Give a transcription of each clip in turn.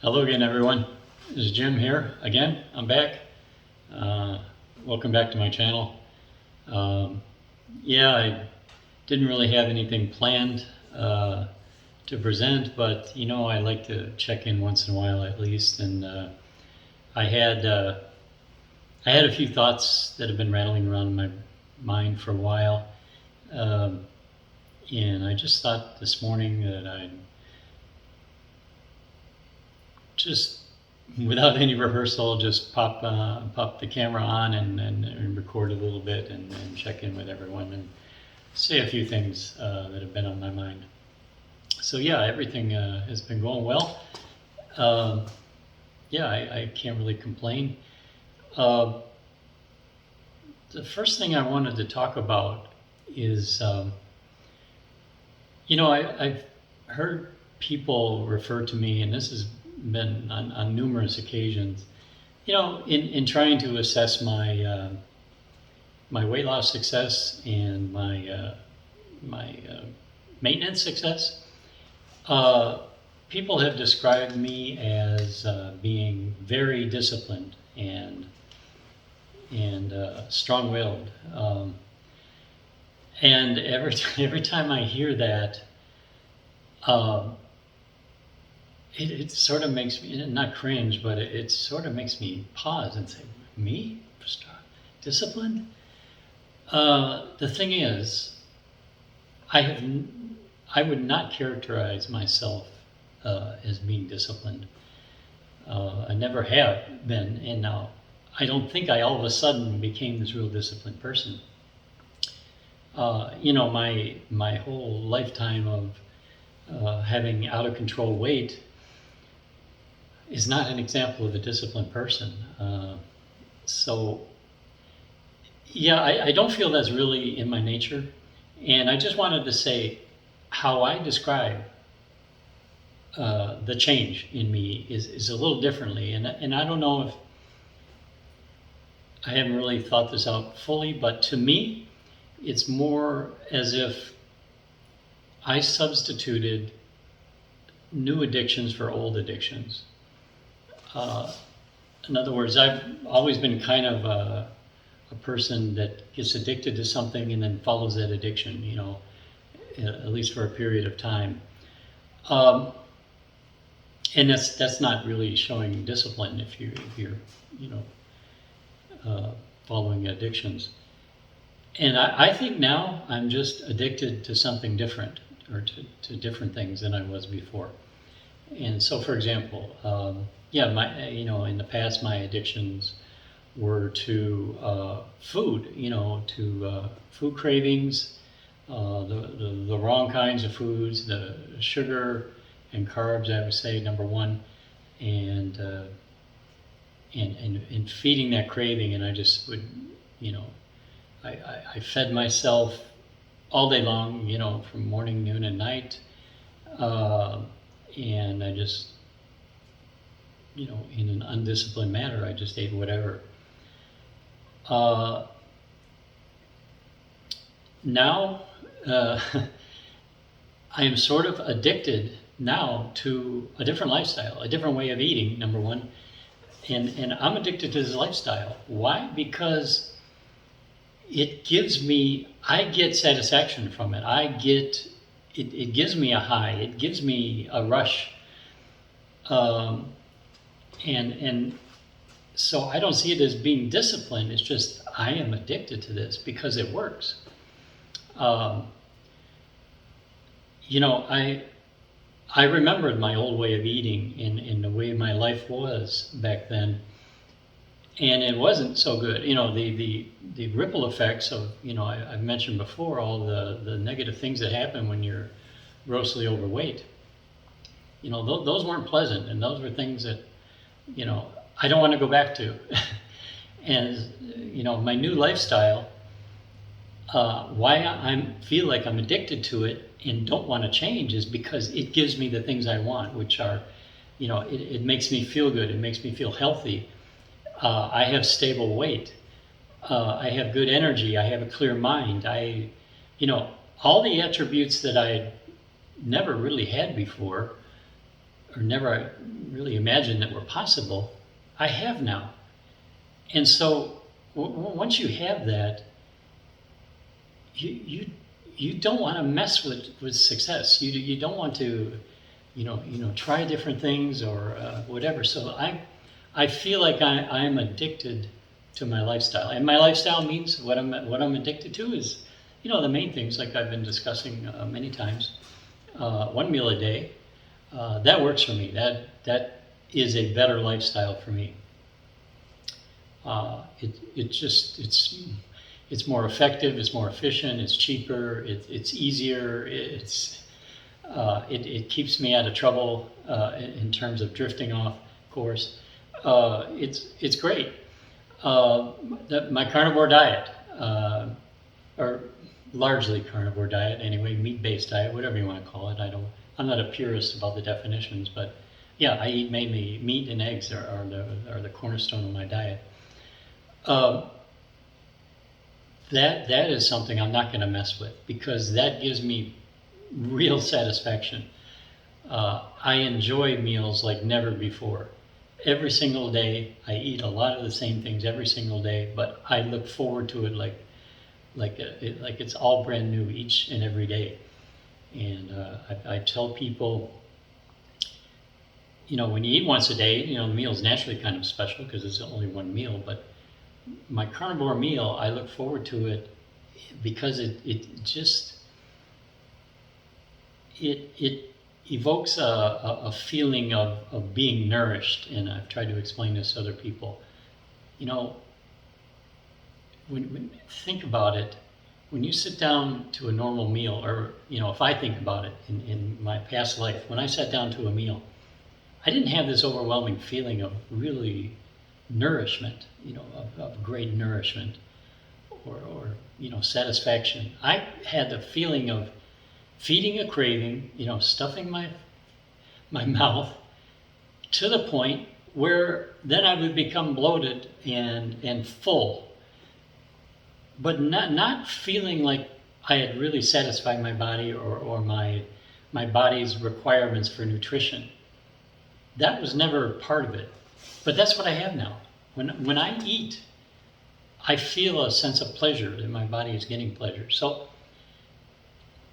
Hello again, everyone. This is Jim here again. I'm back. Uh, Welcome back to my channel. Yeah, I didn't really have anything planned to present, but I like to check in once in a while at least. And I had I had a few thoughts that have been rattling around in my mind for a while, um, and I just thought this morning that I'd just without any rehearsal, just pop the camera on and record a little bit and check in with everyone and say a few things that have been on my mind. So yeah, everything has been going well. Um, yeah, I can't really complain. Uh, the first thing I wanted to talk about is, I've heard people refer to me, and this has been on numerous occasions, in trying to assess my weight loss success and my maintenance success. Uh, People have described me as being very disciplined and strong-willed. And every time I hear that, um, it sort of makes me not cringe, but it sort of makes me pause and say, "Me, disciplined?" The thing is, I have I would not characterize myself as being disciplined. I never have been, and now I don't think I all of a sudden became this real disciplined person. My whole lifetime of having out of control weight is not an example of a disciplined person. So yeah, I don't feel that's really in my nature. And I just wanted to say how I describe the change in me is a little differently. And I don't know if I haven't really thought this out fully, but to me, it's more as if I substituted new addictions for old addictions. Uh, in other words, I've always been kind of a person that gets addicted to something and then follows that addiction, at least for a period of time. Um, and that's not really showing discipline if you're you know following addictions. And I think now I'm just addicted to something different, or to different things than I was before. And so, for example, yeah, in the past my addictions were to food, to food cravings, the wrong kinds of foods, the sugar and carbs, I would say, number one, and and feeding that craving. And I just would, you know, I fed myself all day long, from morning, noon, and night, uh, and I just, in an undisciplined manner, I just ate whatever. Uh, Now, uh, I am sort of addicted now to a different lifestyle, a different way of eating, number one. And I'm addicted to this lifestyle. Why? Because I get satisfaction from it. It gives me a high. It gives me a rush. Um, and so I don't see it as being disciplined. It's just I am addicted to this because it works. Um, I remembered my old way of eating in the way my life was back then, and it wasn't so good. The ripple effects of, I've mentioned before, all the negative things that happen when you're grossly overweight. Those weren't pleasant, and those were things that, I don't want to go back to. And, my new lifestyle, why I feel like I'm addicted to it and don't want to change is because it gives me the things I want, which are, it makes me feel good. It makes me feel healthy. I have stable weight. I have good energy. I have a clear mind. All the attributes that I never really had before, or never really imagined that were possible, I have now. And so once you have that, you don't want to mess with success. You don't want to, try different things or whatever. So I feel like I'm addicted to my lifestyle, and my lifestyle means what I'm addicted to is, the main things like I've been discussing many times. 1 meal a day, that works for me. That is a better lifestyle for me. It's more effective, it's more efficient, it's cheaper, it's easier, it keeps me out of trouble in terms of drifting off course. It's great. My carnivore diet, or largely carnivore diet anyway, meat-based diet, whatever you want to call it. I'm not a purist about the definitions, but yeah, I eat mainly meat and eggs are the cornerstone of my diet. That is something I'm not going to mess with, because that gives me real satisfaction. I enjoy meals like never before. Every single day, I eat a lot of the same things every single day, but I look forward to it like it's all brand new each and every day. And I tell people, when you eat once a day, the meal is naturally kind of special because it's only one meal, but my carnivore meal, I look forward to it because it evokes a feeling of being nourished. And I've tried to explain this to other people. When think about it, when you sit down to a normal meal, or if I think about it in my past life, when I sat down to a meal, I didn't have this overwhelming feeling of really nourishment, of great nourishment, or satisfaction. I had the feeling of feeding a craving, stuffing my mouth to the point where then I would become bloated and full, but not feeling like I had really satisfied my body or my body's requirements for nutrition. That was never part of it. But that's what I have now. When I eat, I feel a sense of pleasure, that my body is getting pleasure. So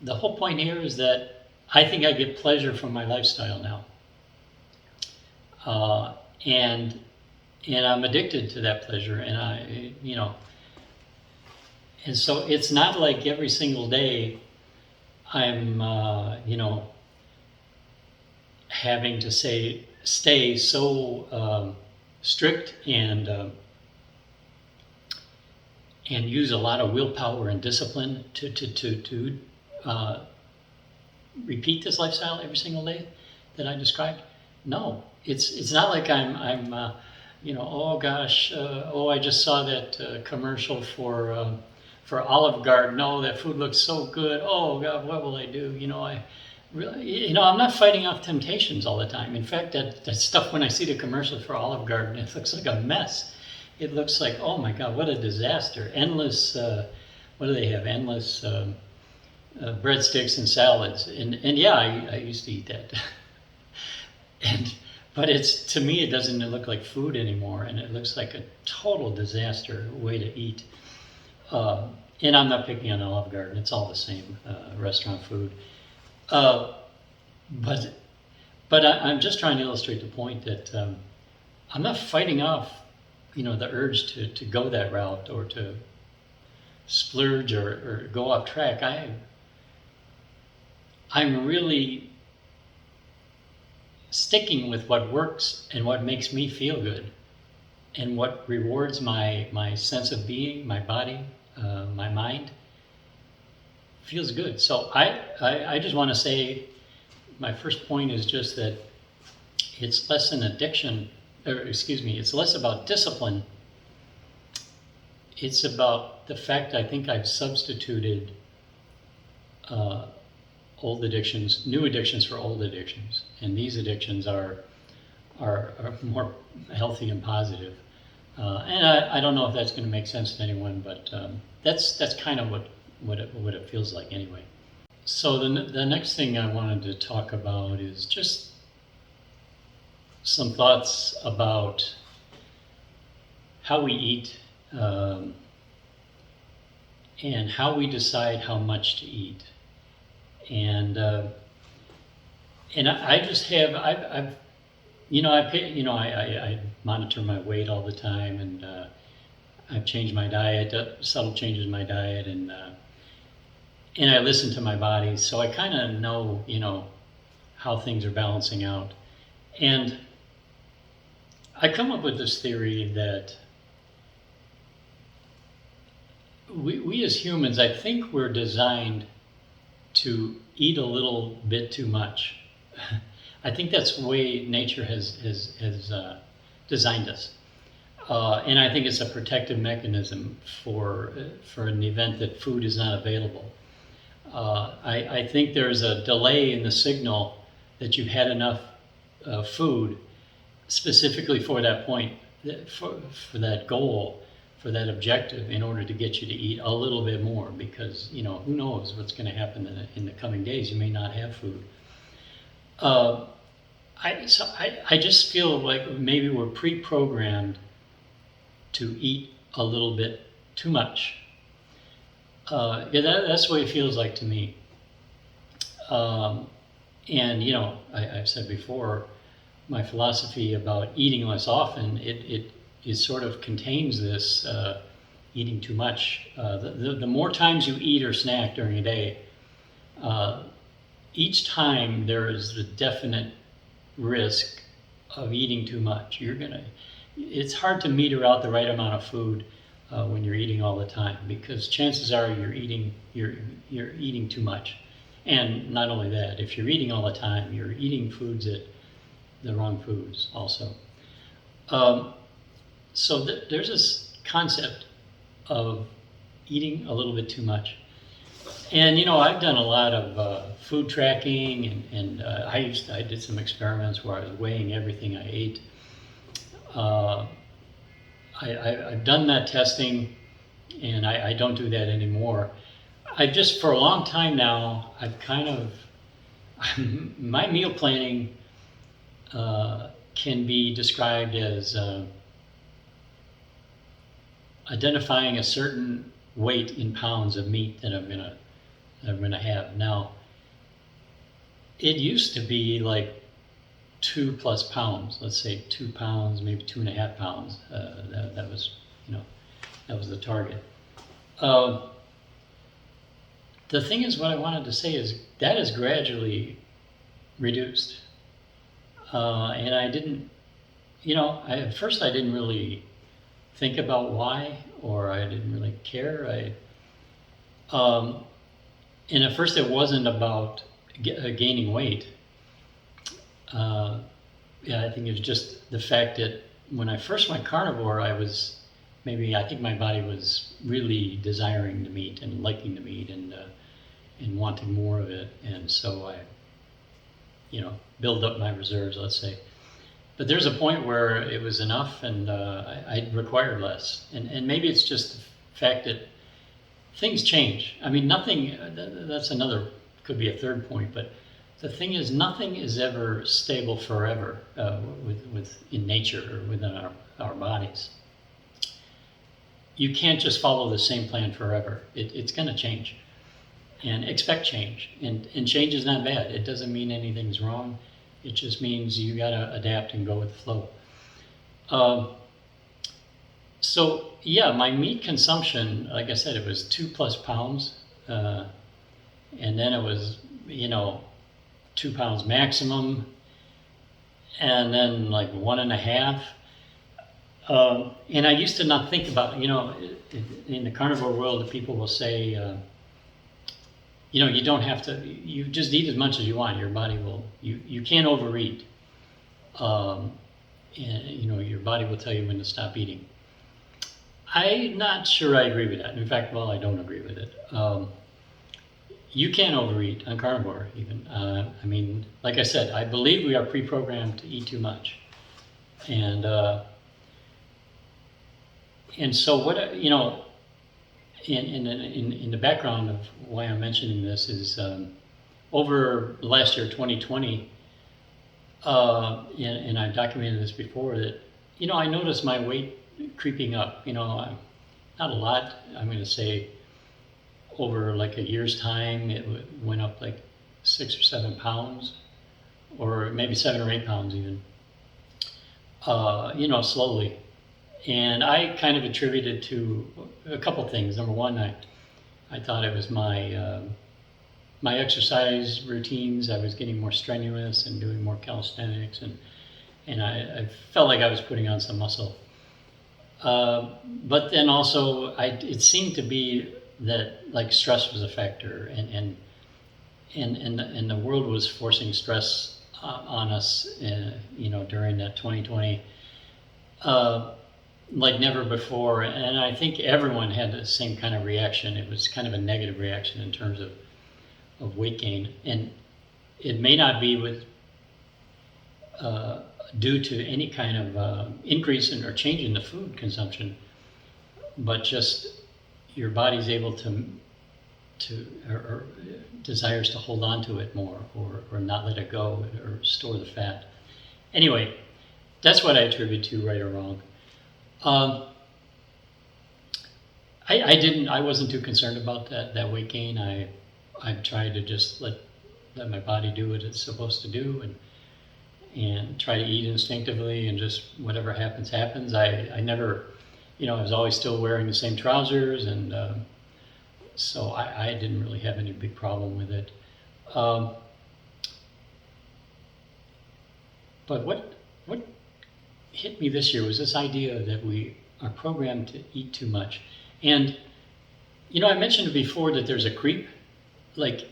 the whole point here is that I think I get pleasure from my lifestyle now. And I'm addicted to that pleasure, and and so it's not like every single day I'm, having to stay so strict and use a lot of willpower and discipline to repeat this lifestyle every single day that I described. No, it's not like I'm oh gosh, I just saw that commercial for Olive Garden. Oh, that food looks so good. Oh God, what will I do? I'm not fighting off temptations all the time. In fact, that stuff, when I see the commercial for Olive Garden, it looks like a mess. It looks like, oh my God, what a disaster. Endless, what do they have? Endless breadsticks and salads. And yeah, I used to eat that. But to me, it doesn't look like food anymore, and it looks like a total disaster way to eat. And I'm not picking on Olive Garden. It's all the same restaurant food. But I'm just trying to illustrate the point that I'm not fighting off, the urge to go that route or to splurge or go off track. I'm really sticking with what works and what makes me feel good and what rewards my sense of being, my body, my mind. Feels good. So I just want to say, my first point is just that it's less an addiction, it's less about discipline. It's about the fact I think I've substituted new addictions for old addictions. And these addictions are more healthy and positive. And I don't know if that's going to make sense to anyone, but that's kind of what it feels like anyway. So the next thing I wanted to talk about is just some thoughts about how we eat, and how we decide how much to eat. And I just have, I've I monitor my weight all the time, and I've changed my diet, subtle changes in my diet, and I listen to my body, so I kind of know, how things are balancing out. And I come up with this theory that we as humans, I think we're designed to eat a little bit too much. I think that's the way nature has designed us. And I think it's a protective mechanism for an event that food is not available. I think there's a delay in the signal that you've had enough food specifically for that point, for that goal, for that objective, in order to get you to eat a little bit more, because who knows what's going to happen in the coming days. You may not have food. I just feel like maybe we're pre-programmed to eat a little bit too much. That's the way it feels like to me. And I've said before, my philosophy about eating less often, it sort of contains this eating too much. The more times you eat or snack during a day, each time there is the definite risk of eating too much. It's hard to meter out the right amount of food when you're eating all the time, because chances are you're eating too much. And not only that, if you're eating all the time, you're eating foods the wrong foods also. So there's this concept of eating a little bit too much. And I've done a lot of food tracking, and I did some experiments where I was weighing everything I ate. I've done that testing, and I don't do that anymore. I just, for a long time now, I've kind of, my meal planning can be described as identifying a certain weight in pounds of meat that I'm gonna have. Now, it used to be like 2+ pounds, let's say 2 pounds, maybe 2.5 pounds. That was, that was the target. The thing is, what I wanted to say is that is gradually reduced. And I didn't, at first I didn't really think about why, or I didn't really care. And at first it wasn't about gaining weight. I think it was just the fact that when I first went carnivore, I think my body was really desiring the meat and liking the meat and wanting more of it. And so I, build up my reserves, let's say. But there's a point where it was enough, and I required less. And maybe it's just the fact that things change. I mean, nothing, that's could be a third point, but the thing is, nothing is ever stable forever in nature or within our bodies. You can't just follow the same plan forever. It's going to change, and expect change. And change is not bad. It doesn't mean anything's wrong. It just means you got to adapt and go with the flow. So yeah, my meat consumption, like I said, it was 2+ pounds, and then it was 2 pounds maximum, and then like 1.5. And I used to not think about, in the carnivore world, people will say, you don't have to, you just eat as much as you want. Your body will, you can't overeat. And your body will tell you when to stop eating. I'm not sure I agree with that. In fact, I don't agree with it. You can't overeat on carnivore even. I mean, like I said, I believe we are pre-programmed to eat too much. And so what, in the background of why I'm mentioning this is over last year, 2020, and I've documented this before, that, I noticed my weight creeping up, not a lot. I'm going to say over like a year's time, it went up like 6 or 7 pounds, or maybe 7 or 8 pounds even, slowly. And I kind of attributed to a couple things. Number one, I thought it was my exercise routines. I was getting more strenuous and doing more calisthenics, and I felt like I was putting on some muscle. But then also, it seemed to be that like stress was a factor, and the world was forcing stress on us, during that 2020, like never before. And I think everyone had the same kind of reaction. It was kind of a negative reaction in terms of weight gain, and it may not be due to any kind of increase in or change in the food consumption, but just your body's able to or desires to hold on to it more, or not let it go, or store the fat. Anyway, that's what I attribute to, right or wrong. I wasn't too concerned about that weight gain. I tried to just let my body do what it's supposed to do, and try to eat instinctively, and just whatever happens, happens. I never, I was always still wearing the same trousers, and so I didn't really have any big problem with it. But what hit me this year was this idea that we are programmed to eat too much. And, I mentioned before that there's a creep. Like,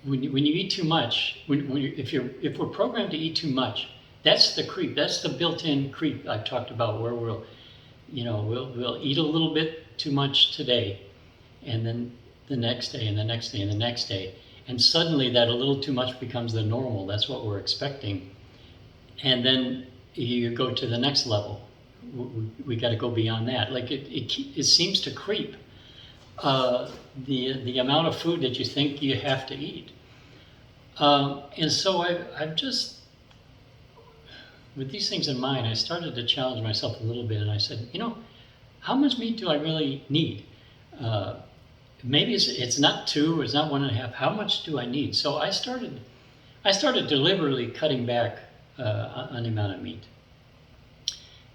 when you eat too much, if we're programmed to eat too much, that's the creep. That's the built-in creep I've talked about, where we'll eat a little bit too much today, and then the next day, and the next day, and the next day, and suddenly that a little too much becomes the normal. That's what we're expecting, and then you go to the next level. We got to go beyond that. Like it seems to creep. The amount of food that you think you have to eat. And so I've just, with these things in mind, I started to challenge myself a little bit, and I said, how much meat do I really need? Maybe it's not 2, it's not 1.5. How much do I need? So I started deliberately cutting back on the amount of meat.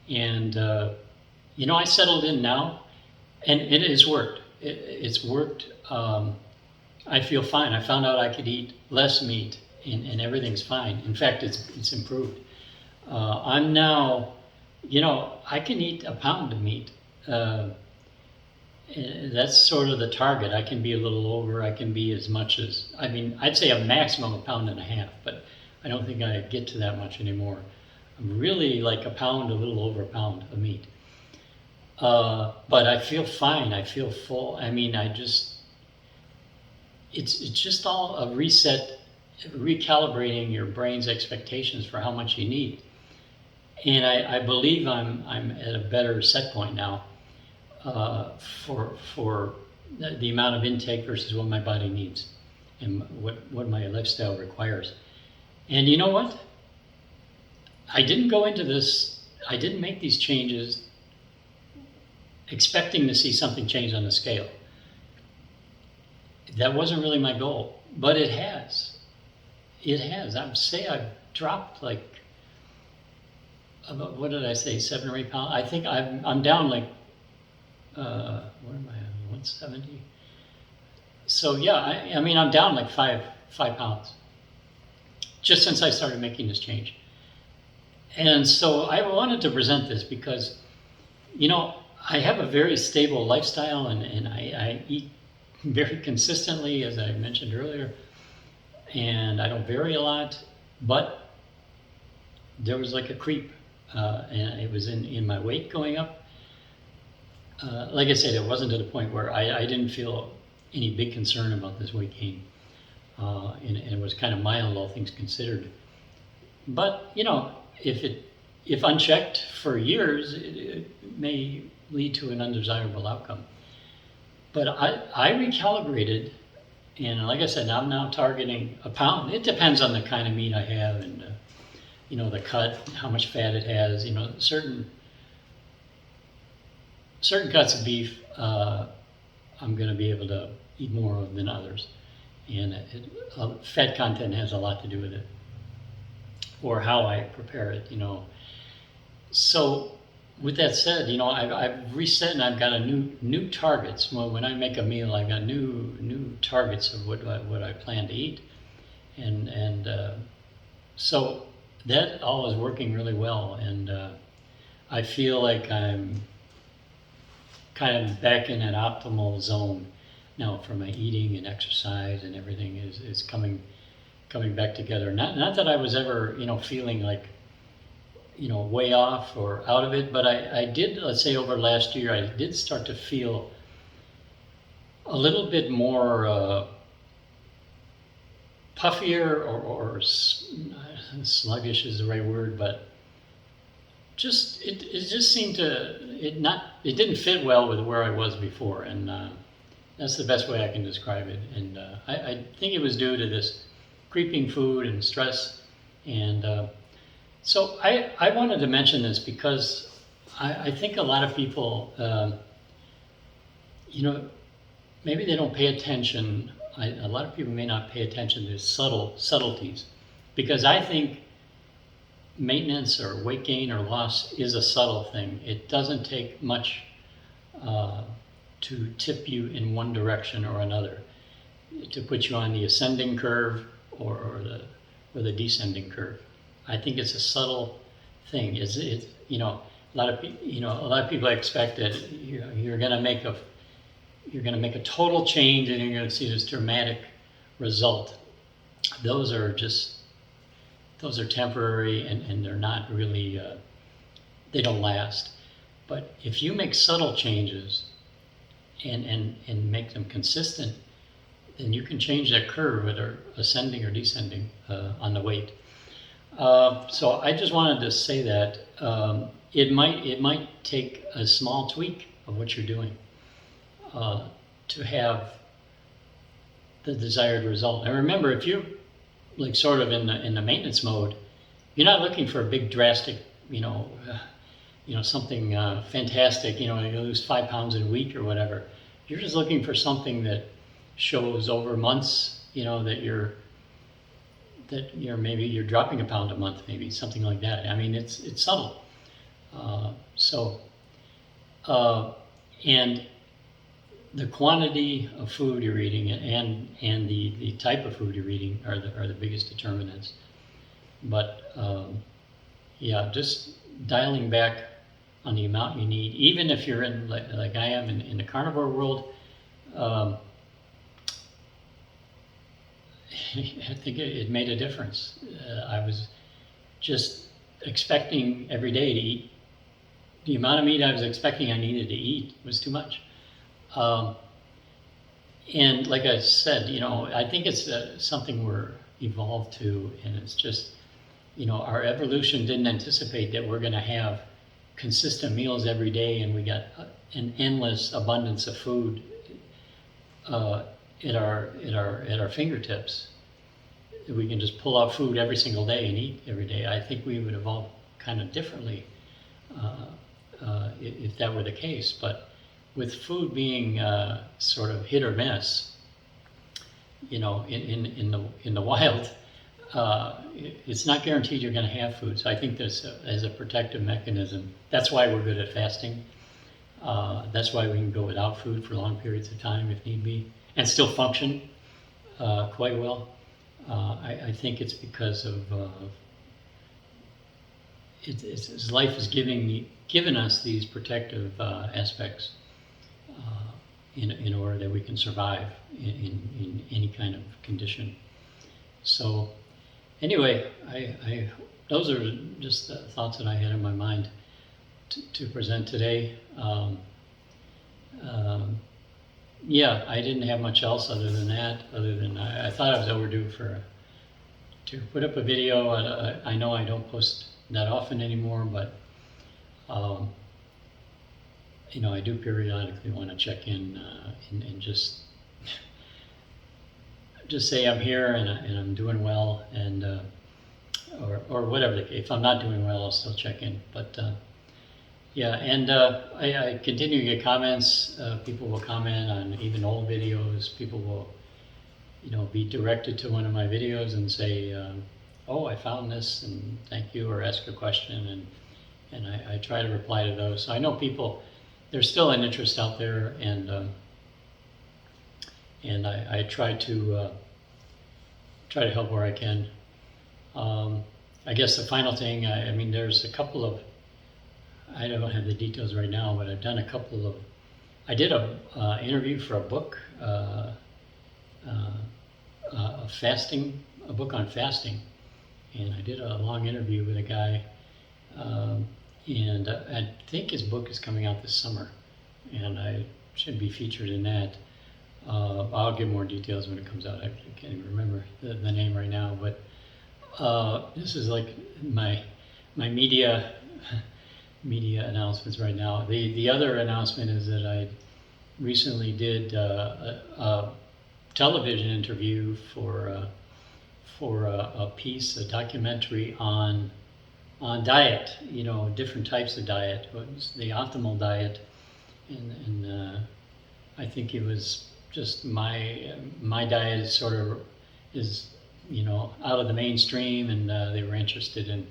And, I settled in now, and it has worked. It's worked. I feel fine. I found out I could eat less meat, and everything's fine. In fact, it's improved. I'm now, I can eat a pound of meat. That's sort of the target. I can be a little over. I can be as much as, I'd say a maximum of 1.5 pounds, but I don't think I get to that much anymore. I'm really like a pound, a little over a pound of meat. But I feel fine. I feel full. It's just all a reset, recalibrating your brain's expectations for how much you need. And I believe I'm at a better set point now for the amount of intake versus what my body needs, and what my lifestyle requires. And you know what? I didn't go into this, I didn't make these changes expecting to see something change on the scale. That wasn't really my goal, but it has. It has. I've dropped like, about, what did I say, 7 or 8 pounds? I think I'm down like, what am I on, 170? So yeah, I'm down like 5 pounds, just since I started making this change. And so I wanted to present this because, I have a very stable lifestyle, and I eat very consistently, as I mentioned earlier, and I don't vary a lot, but there was like a creep, and it was in my weight going up. Like I said, it wasn't to the point where I didn't feel any big concern about this weight gain, and it was kind of mild, all things considered. But, if unchecked for years, it may lead to an undesirable outcome. But I recalibrated, and like I said, I'm now targeting a pound. It depends on the kind of meat I have, and the cut, how much fat it has, certain cuts of beef I'm going to be able to eat more of than others. And fat content has a lot to do with it, or how I prepare it, So with that said, I've reset and I've got a new targets. Well, when I make a meal, I've got new targets of what I plan to eat, and so that all is working really well, and I feel like I'm kind of back in an optimal zone now for my eating and exercise, and everything is coming back together. Not that I was ever feeling like way off or out of it, but I did, let's say over last year, I did start to feel a little bit more puffier, or sluggish is the right word, but just it just seemed to it didn't fit well with where I was before, and that's the best way I can describe it. And I think it was due to this creeping food and stress, and so I wanted to mention this because I think a lot of people, maybe they don't pay attention. A lot of people may not pay attention to subtleties, because I think maintenance or weight gain or loss is a subtle thing. It doesn't take much to tip you in one direction or another, to put you on the ascending curve or the descending curve. I think it's a subtle thing. A lot of people expect that you're going to make a total change and you're going to see this dramatic result. Those are temporary, and they're not really, they don't last. But if you make subtle changes and make them consistent, then you can change that curve, whether ascending or descending on the weight. So I just wanted to say that it might take a small tweak of what you're doing to have the desired result. And remember, if you're like sort of in the maintenance mode, you're not looking for a big drastic, something fantastic. You lose 5 pounds in a week or whatever. You're just looking for something that shows over months, that maybe you're dropping a pound a month, maybe something like that. I mean, it's subtle. And the quantity of food you're eating and the type of food you're eating are the biggest determinants. But just dialing back on the amount you need, even if you're in like I am in the carnivore world. I think it made a difference. I was just expecting every day to eat. The amount of meat I was expecting I needed to eat was too much. And like I said, I think it's something we're evolved to, and it's just, our evolution didn't anticipate that we're going to have consistent meals every day, and we got an endless abundance of food at our fingertips. We can just pull out food every single day and eat every day. I think we would evolve kind of differently if that were the case. But with food being sort of hit or miss, in the wild, it's not guaranteed you're going to have food. So I think this as a protective mechanism. That's why we're good at fasting. That's why we can go without food for long periods of time if need be, and still function quite well. I think it's because of life is given us these protective aspects in order that we can survive in any kind of condition. So anyway, those are just the thoughts that I had in my mind to present today. I didn't have much else other than that. I thought I was overdue to put up a video. I know I don't post that often anymore, but I do periodically want to check in and just say I'm here and I'm doing well, and or whatever. If I'm not doing well, I'll still check in. But yeah, and I continue to get comments. People will comment on even old videos. People will, be directed to one of my videos and say, "Oh, I found this, and thank you," or ask a question, and I try to reply to those. So I know people, there's still an interest out there, and I try to help where I can. I guess the final thing, I mean, there's a couple of, I don't have the details right now, but I've done a couple of, I did a interview for a book, a book on fasting, and I did a long interview with a guy, and I think his book is coming out this summer, and I should be featured in that. I'll give more details when it comes out. I can't even remember the name right now, but this is like my media announcements right now. The other announcement is that I recently did a television interview for a piece, a documentary on diet. Different types of diet. What's the optimal diet? And I think it was just my diet is sort of out of the mainstream, and they were interested in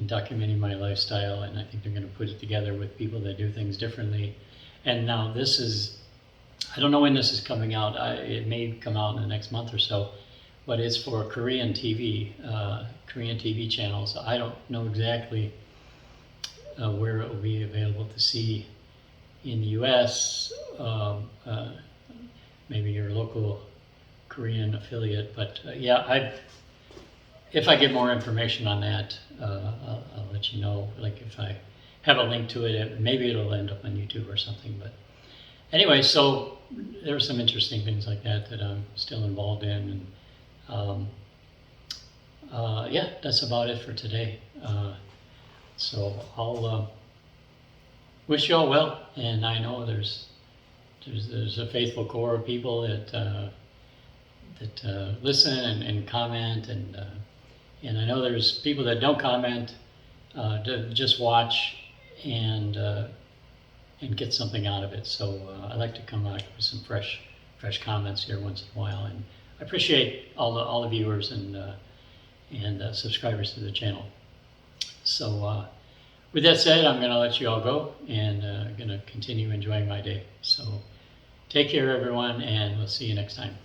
documenting my lifestyle, and I think they're going to put it together with people that do things differently. And now this is, I don't know when this is coming out. It may come out in the next month or so, but it's for Korean TV channels. I don't know exactly where it will be available to see in the U.S. Maybe your local Korean affiliate, but yeah, if I get more information on that, I'll let you know. Like if I have a link to it, maybe it'll end up on YouTube or something. But anyway, so there are some interesting things like that I'm still involved in, and yeah, that's about it for today. So I'll wish you all well, and I know there's a faithful core of people that listen and comment, and I know there's people that don't comment, to just watch and get something out of it. So I like to come out with some fresh comments here once in a while, and I appreciate all the viewers and subscribers to the channel. So with that said, I'm going to let you all go, and I'm going to continue enjoying my day. So take care, everyone, and we'll see you next time.